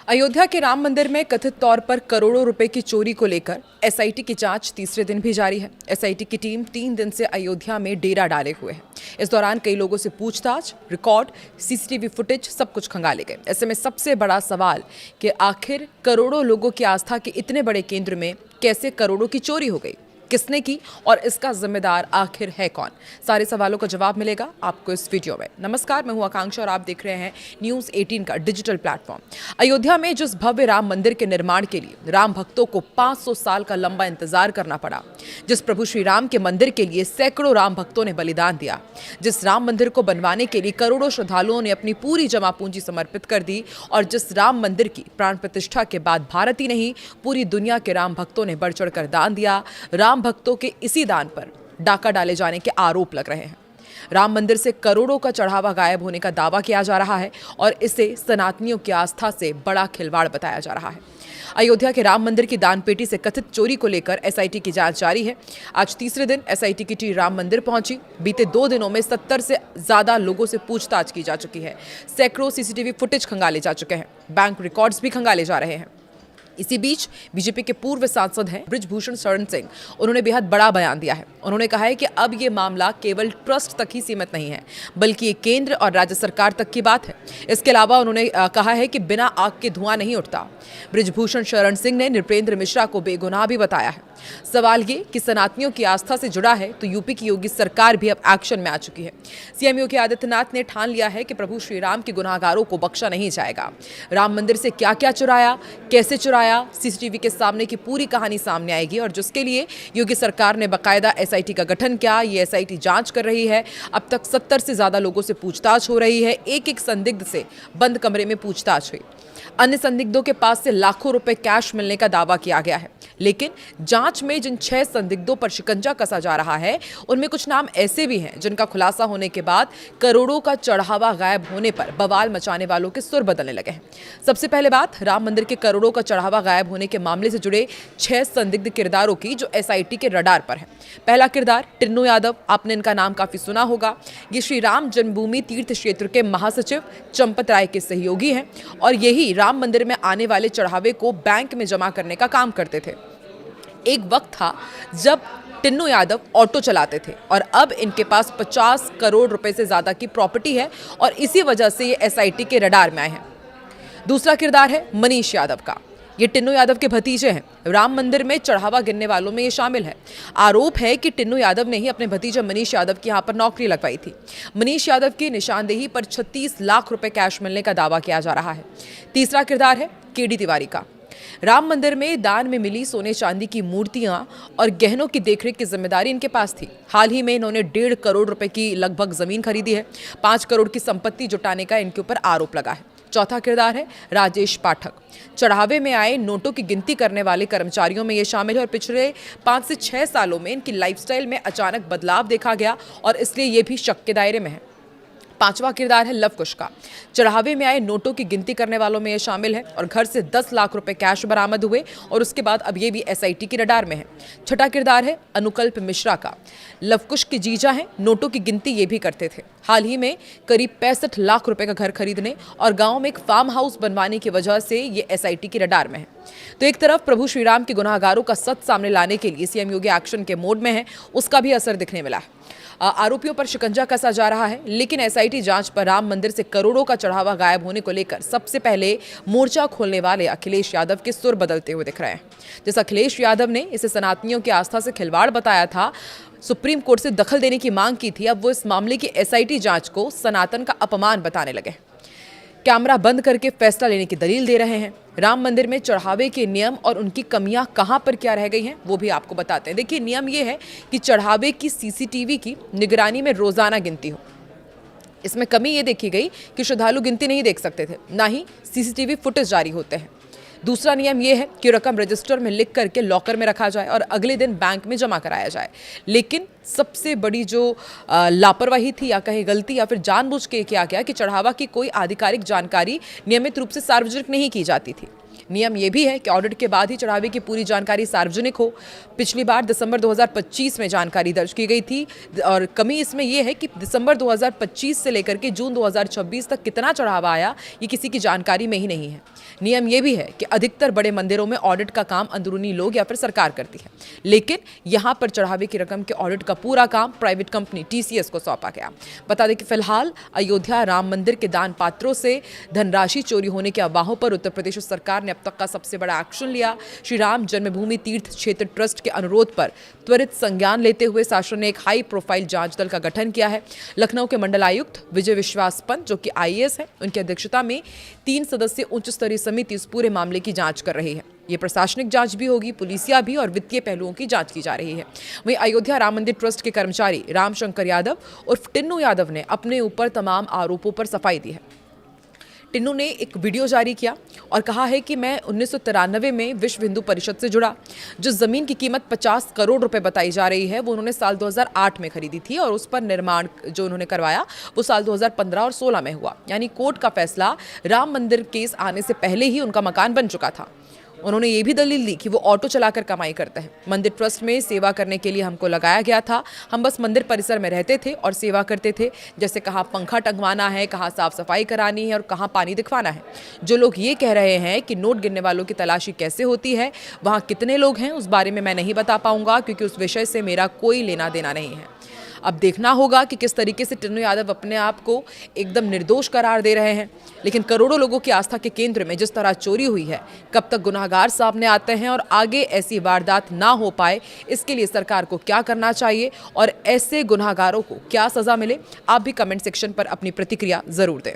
अयोध्या के राम मंदिर में कथित तौर पर करोड़ों रुपए की चोरी को लेकर एसआईटी की जांच तीसरे दिन भी जारी है। एसआईटी की टीम 3 दिन से अयोध्या में डेरा डाले हुए है। इस दौरान कई लोगों से पूछताछ, रिकॉर्ड, सीसीटीवी फुटेज सब कुछ खंगाले गए। ऐसे में सबसे बड़ा सवाल कि आखिर करोड़ों लोगों की आस्था के इतने बड़े केंद्र में कैसे करोड़ों की चोरी हो गई, किसने की और इसका जिम्मेदार आखिर है कौन। सारे सवालों का जवाब मिलेगा आपको इस वीडियो में। नमस्कार, मैं हूं आकांक्षा और आप देख रहे हैं न्यूज़ 18 का डिजिटल प्लेटफॉर्म। अयोध्या में जिस भव्य राम मंदिर के निर्माण के लिए राम भक्तों को 500 साल का लंबा इंतजार करना पड़ा, जिस प्रभु श्री राम के मंदिर के लिए सैकड़ों राम भक्तों ने बलिदान दिया, जिस राम मंदिर को बनवाने के लिए करोड़ों श्रद्धालुओं ने अपनी पूरी जमा पूंजी समर्पित कर दी और जिस राम मंदिर की प्राण प्रतिष्ठा के बाद भारत ही नहीं पूरी दुनिया के राम भक्तों ने बढ़ चढ़कर दान दिया, राम भक्तों के इसी दान पर डाका डाले जाने के आरोप लग रहे हैं। राम मंदिर से करोड़ों का चढ़ावा गायब होने का दावा किया जा रहा है और इसे सनातनियों की आस्था से बड़ा खिलवाड़ बताया जा रहा है। अयोध्या के राम मंदिर की दान पेटी से कथित चोरी को लेकर एसआईटी की जांच जारी है। आज तीसरे दिन एसआईटी की टीम राम मंदिर पहुंची। बीते 2 दिनों में 70 से ज्यादा लोगों से पूछताछ की जा चुकी है। सैकड़ों सीसीटीवी फुटेज खंगाले जा चुके हैं। बैंक रिकॉर्ड्स भी खंगाले जा रहे हैं। इसी बीच बीजेपी के पूर्व सांसद हैं बृजभूषण शरण सिंह, उन्होंने बेहद बड़ा बयान दिया है। उन्होंने कहा है कि अब ये मामला केवल ट्रस्ट तक ही सीमित नहीं है, बल्कि ये केंद्र और राज्य सरकार तक की बात है। इसके अलावा उन्होंने कहा है कि बिना आग के धुआं नहीं उठता। बृजभूषण शरण सिंह ने नृपेंद्र मिश्रा को बेगुनाह भी बताया है। सवाल ये कि सनातनियों की आस्था से जुड़ा है तो यूपी की योगी सरकार भी अब एक्शन में आ चुकी है। सीएम योगी आदित्यनाथ ने ठान लिया है कि प्रभु श्री राम के गुनाहगारों को बख्शा नहीं जाएगा। राम मंदिर से क्या क्या चुराया, कैसे चुराया, सीसीटीवी के सामने की पूरी कहानी सामने आएगी और जिसके लिए योगी सरकार ने बाकायदा एसआईटी का गठन किया। ये एसआईटी जांच कर रही है। अब तक 70 से ज्यादा लोगों से पूछताछ हो रही है। एक संदिग्ध से बंद कमरे में पूछताछ हुई। अन्य संदिग्धों के पास से लाखों रुपए कैश मिलने का दावा किया गया है। लेकिन जांच में जिन 6 संदिग्धों पर शिकंजा कसा जा रहा है, उनमें कुछ नाम ऐसे भी हैं जिनका खुलासा होने के बाद करोड़ों का चढ़ावा गायब होने पर बवाल मचाने वालों के सुर बदलने लगे हैं। सबसे पहले बात राम मंदिर के करोड़ों का चढ़ावा गायब होने के मामले से जुड़े 6 संदिग्ध किरदारों की जो एसआईटी के रडार पर है। पहला किरदार टिन्नू यादव, आपने इनका नाम काफी सुना होगा। ये श्री राम जन्मभूमि तीर्थ क्षेत्र के महासचिव चंपत राय के सहयोगी हैं और यही राम मंदिर में आने वाले चढ़ावे को बैंक में जमा करने का काम करते थे। एक वक्त था जब टिन्नू यादव ऑटो चलाते थे और अब इनके पास 50 करोड़ रुपए से ज्यादा की प्रॉपर्टी है और इसी वजह से ये एसआईटी के रडार में आए हैं। दूसरा किरदार है मनीष यादव का। ये टिन्नू यादव के भतीजे हैं। राम मंदिर में चढ़ावा गिनने वालों में ये शामिल है। आरोप है कि टिन्नू यादव ने ही अपने भतीजे मनीष यादव की यहाँ पर नौकरी लगवाई थी। मनीष यादव की निशानदेही पर 36 लाख रुपए कैश मिलने का दावा किया जा रहा है। तीसरा किरदार है केडी तिवारी का। राम मंदिर में दान में मिली सोने चांदी की मूर्तियां और गहनों की देखरेख की जिम्मेदारी इनके पास थी। हाल ही में इन्होंने 1.5 करोड़ रुपए की लगभग जमीन खरीदी है। 5 करोड़ की संपत्ति जुटाने का इनके ऊपर आरोप लगा है। चौथा किरदार है राजेश पाठक। चढ़ावे में आए नोटों की गिनती करने वाले कर्मचारियों में ये शामिल है और पिछले 5 से 6 सालों में इनकी लाइफस्टाइल में अचानक बदलाव देखा गया और इसलिए ये भी शक के दायरे में है। पांचवा किरदार है लव कुश का। चढ़ावे में आए नोटों की गिनती करने वालों में ये शामिल है और घर से 10 लाख रुपए कैश बरामद हुए और उसके बाद अब ये भी एसआईटी की रडार में है। छठा किरदार है अनुकल्प मिश्रा का। लव कुश के जीजा हैं, नोटों की गिनती ये भी करते थे। हाल ही में करीब 65 लाख रुपए का घर खरीदने और गांव में एक फार्म हाउस बनवाने की वजह से ये एसआईटी की रडार में है। तो एक तरफ प्रभु श्रीराम के गुनाहगारों का सच सामने लाने के लिए सीएम योगी एक्शन के मोड में है, उसका भी असर दिखने मिला है। आरोपियों पर शिकंजा कसा जा रहा है, लेकिन एसआईटी जांच पर राम मंदिर से करोड़ों का चढ़ावा गायब होने को लेकर सबसे पहले मोर्चा खोलने वाले अखिलेश यादव के सुर बदलते हुए दिख रहे हैं। जिस अखिलेश यादव ने इसे सनातनियों की आस्था से खिलवाड़ बताया था, सुप्रीम कोर्ट से दखल देने की मांग की थी, अब वो इस मामले की एसआईटी जांच को सनातन का अपमान बताने लगे। कैमरा बंद करके फैसला लेने की दलील दे रहे हैं। राम मंदिर में चढ़ावे के नियम और उनकी कमियां कहां पर क्या रह गई हैं वो भी आपको बताते हैं। देखिए, नियम ये है कि चढ़ावे की सीसीटीवी की निगरानी में रोजाना गिनती हो। इसमें कमी ये देखी गई कि श्रद्धालु गिनती नहीं देख सकते थे, ना ही सीसीटीवी फुटेज जारी होते हैं। दूसरा नियम यह है कि रकम रजिस्टर में लिख करके लॉकर में रखा जाए और अगले दिन बैंक में जमा कराया जाए। लेकिन सबसे बड़ी जो लापरवाही थी या कहीं गलती या फिर जानबूझ के किया गया कि चढ़ावा की कोई आधिकारिक जानकारी नियमित रूप से सार्वजनिक नहीं की जाती थी। नियम ये भी है कि ऑडिट के बाद ही चढ़ावे की पूरी जानकारी सार्वजनिक हो। पिछली बार दिसंबर 2025 में जानकारी दर्ज की गई थी और कमी इसमें यह है कि दिसंबर 2025 से लेकर के जून 2026 तक कितना चढ़ावा आया ये किसी की जानकारी में ही नहीं है। नियम यह भी है कि अधिकतर बड़े मंदिरों में ऑडिट का काम अंदरूनी लोग या फिर सरकार करती है, लेकिन यहां पर चढ़ावे की रकम के ऑडिट का पूरा काम प्राइवेट कंपनी TCS को सौंपा गया। बता दें कि फिलहाल अयोध्या राम मंदिर के दान पात्रों से धनराशि चोरी होने के अफवाहों पर उत्तर प्रदेश सरकार ने अब तक का सबसे बड़ा एक्शन लिया। श्री राम जन्मभूमि तीर्थ क्षेत्र ट्रस्ट के अनुरोध पर त्वरित संज्ञान लेते हुए शासन ने एक हाई प्रोफाइल जांच दल का गठन किया है। लखनऊ के मंडल आयुक्त विजय विश्वास पंत, जो कि IAS है, उनकी अध्यक्षता में 3 सदस्यीय उच्च स्तरीय समिति इस पूरे मामले की जांच कर रही है। ये प्रशासनिक जांच भी होगी, पुलिसिया भी और वित्तीय पहलुओं की जांच की जा रही है। वहीं अयोध्या राम मंदिर ट्रस्ट के कर्मचारी रामशंकर यादव उर्फ टिन्नू यादव ने अपने ऊपर तमाम आरोपों पर सफाई दी है। टिन्नू ने एक वीडियो जारी किया और कहा है कि मैं 1993 में विश्व हिंदू परिषद से जुड़ा। जो जमीन की कीमत 50 करोड़ रुपए बताई जा रही है वो उन्होंने साल 2008 में खरीदी थी और उस पर निर्माण जो उन्होंने करवाया वो साल 2015 और 16 में हुआ। यानी कोर्ट का फैसला राम मंदिर केस आने से पहले ही उनका मकान बन चुका था। उन्होंने ये भी दलील दी कि वो ऑटो चलाकर कमाई करते हैं। मंदिर ट्रस्ट में सेवा करने के लिए हमको लगाया गया था। हम बस मंदिर परिसर में रहते थे और सेवा करते थे, जैसे कहाँ पंखा टंगवाना है, कहाँ साफ सफाई करानी है और कहाँ पानी दिखवाना है। जो लोग ये कह रहे हैं कि नोट गिनने वालों की तलाशी कैसे होती है, वहाँ कितने लोग हैं, उस बारे में मैं नहीं बता पाऊंगा क्योंकि उस विषय से मेरा कोई लेना देना नहीं है। अब देखना होगा कि किस तरीके से टिन्नू यादव अपने आप को एकदम निर्दोष करार दे रहे हैं, लेकिन करोड़ों लोगों की आस्था के केंद्र में जिस तरह चोरी हुई है, कब तक गुनाहगार सामने आते हैं और आगे ऐसी वारदात ना हो पाए, इसके लिए सरकार को क्या करना चाहिए और ऐसे गुनाहगारों को क्या सजा मिले, आप भी कमेंट सेक्शन पर अपनी प्रतिक्रिया जरूर दें।